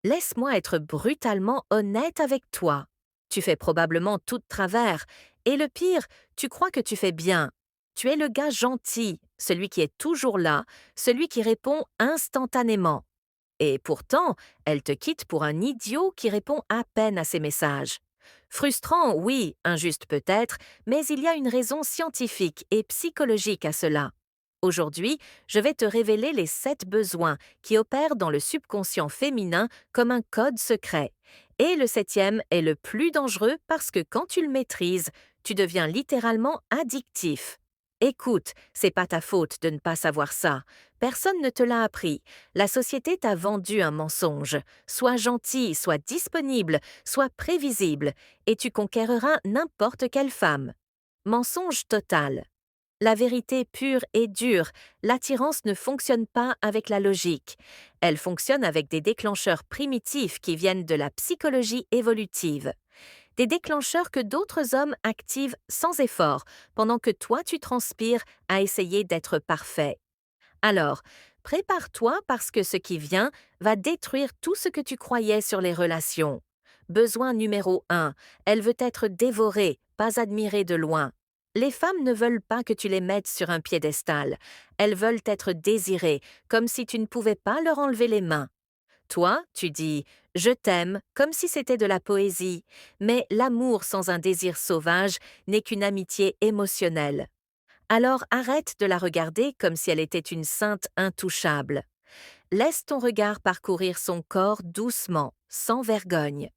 Laisse-moi être brutalement honnête avec toi. Tu fais probablement tout de travers, et le pire, tu crois que tu fais bien. Tu es le gars gentil, celui qui est toujours là, celui qui répond instantanément. Et pourtant, elle te quitte pour un idiot qui répond à peine à ses messages. Frustrant, oui, injuste peut-être, mais il y a une raison scientifique et psychologique à cela. Aujourd'hui, je vais te révéler les 7 besoins qui opèrent dans le subconscient féminin comme un code secret. Et le septième est le plus dangereux parce que quand tu le maîtrises, tu deviens littéralement addictif. Écoute, c'est pas ta faute de ne pas savoir ça. Personne ne te l'a appris. La société t'a vendu un mensonge. Sois gentil, sois disponible, sois prévisible, et tu conquériras n'importe quelle femme. Mensonge total. La vérité pure est dure. L'attirance ne fonctionne pas avec la logique. Elle fonctionne avec des déclencheurs primitifs qui viennent de la psychologie évolutive. Des déclencheurs que d'autres hommes activent sans effort, pendant que toi tu transpires à essayer d'être parfait. Alors, prépare-toi parce que ce qui vient va détruire tout ce que tu croyais sur les relations. Besoin numéro 1. Elle veut être dévorée, pas admirée de loin. Les femmes ne veulent pas que tu les mettes sur un piédestal. Elles veulent être désirées, comme si tu ne pouvais pas leur enlever les mains. Toi, tu dis «je t'aime» comme si c'était de la poésie, mais l'amour sans un désir sauvage n'est qu'une amitié émotionnelle. Alors arrête de la regarder comme si elle était une sainte intouchable. Laisse ton regard parcourir son corps doucement, sans vergogne.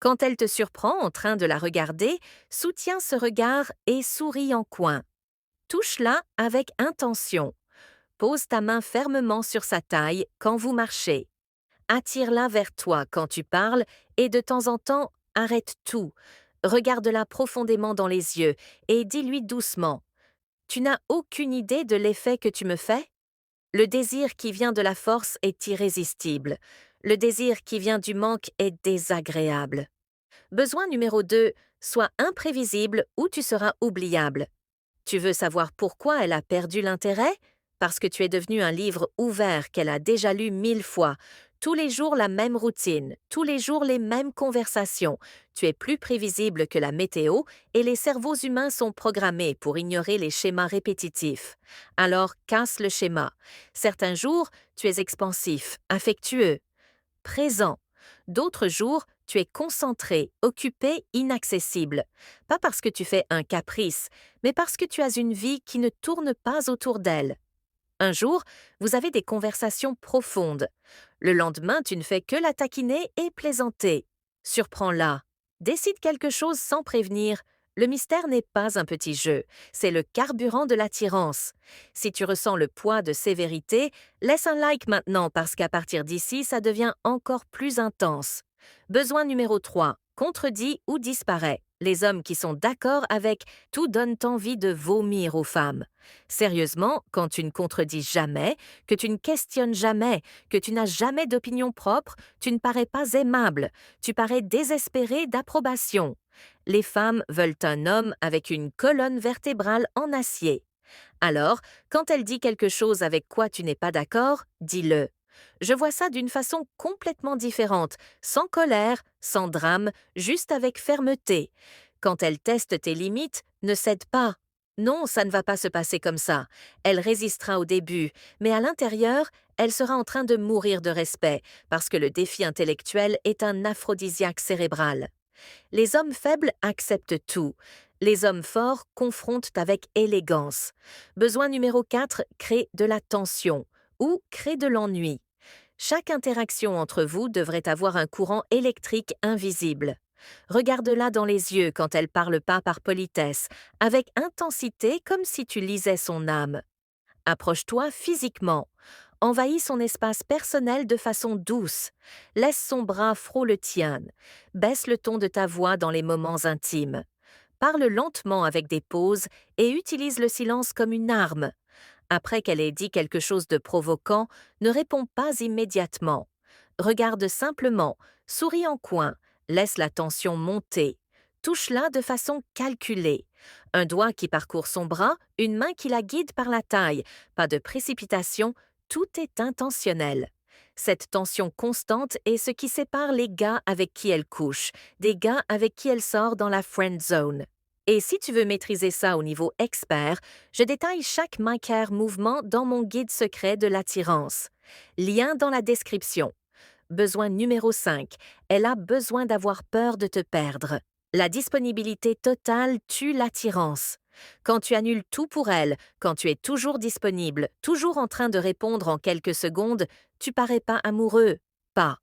Quand elle te surprend en train de la regarder, soutiens ce regard et souris en coin. Touche-la avec intention. Pose ta main fermement sur sa taille quand vous marchez. Attire-la vers toi quand tu parles et de temps en temps, arrête tout. Regarde-la profondément dans les yeux et dis-lui doucement: tu n'as aucune idée de l'effet que tu me fais? Le désir qui vient de la force est irrésistible. Le désir qui vient du manque est désagréable. Besoin numéro 2, sois imprévisible ou tu seras oubliable. Tu veux savoir pourquoi elle a perdu l'intérêt? Parce que tu es devenu un livre ouvert qu'elle a déjà lu 1000 fois. Tous les jours la même routine, tous les jours les mêmes conversations. Tu es plus prévisible que la météo et les cerveaux humains sont programmés pour ignorer les schémas répétitifs. Alors casse le schéma. Certains jours, tu es expansif, affectueux, présent. D'autres jours, tu es concentré, occupé, inaccessible. Pas parce que tu fais un caprice, mais parce que tu as une vie qui ne tourne pas autour d'elle. Un jour, vous avez des conversations profondes. Le lendemain, tu ne fais que la taquiner et plaisanter. Surprends-la. Décide quelque chose sans prévenir. Le mystère n'est pas un petit jeu, c'est le carburant de l'attirance. Si tu ressens le poids de sévérité, laisse un like maintenant parce qu'à partir d'ici, ça devient encore plus intense. Besoin numéro 3. Contredit ou disparaît. Les hommes qui sont d'accord avec tout donnent envie de vomir aux femmes. Sérieusement, quand tu ne contredis jamais, que tu ne questionnes jamais, que tu n'as jamais d'opinion propre, tu ne parais pas aimable, tu parais désespéré d'approbation. Les femmes veulent un homme avec une colonne vertébrale en acier. Alors, quand elle dit quelque chose avec quoi tu n'es pas d'accord, dis-le. Je vois ça d'une façon complètement différente, sans colère, sans drame, juste avec fermeté. Quand elle teste tes limites, ne cède pas. Non, ça ne va pas se passer comme ça. Elle résistera au début, mais à l'intérieur, elle sera en train de mourir de respect, parce que le défi intellectuel est un aphrodisiaque cérébral. Les hommes faibles acceptent tout. Les hommes forts confrontent avec élégance. Besoin numéro 4, crée de la tension ou crée de l'ennui. Chaque interaction entre vous devrait avoir un courant électrique invisible. Regarde-la dans les yeux quand elle parle pas par politesse, avec intensité comme si tu lisais son âme. Approche-toi physiquement. Envahis son espace personnel de façon douce. Laisse son bras frôler le tien. Baisse le ton de ta voix dans les moments intimes. Parle lentement avec des pauses et utilise le silence comme une arme. Après qu'elle ait dit quelque chose de provoquant, ne réponds pas immédiatement. Regarde simplement, souris en coin, laisse la tension monter. Touche-la de façon calculée. Un doigt qui parcourt son bras, une main qui la guide par la taille. Pas de précipitation, tout est intentionnel. Cette tension constante est ce qui sépare les gars avec qui elle couche, des gars avec qui elle sort dans la friend zone. Et si tu veux maîtriser ça au niveau expert, je détaille chaque MyCare mouvement dans mon guide secret de l'attirance. Lien dans la description. Besoin numéro 5. Elle a besoin d'avoir peur de te perdre. La disponibilité totale tue l'attirance. Quand tu annules tout pour elle, quand tu es toujours disponible, toujours en train de répondre en quelques secondes, tu parais pas amoureux. Pas.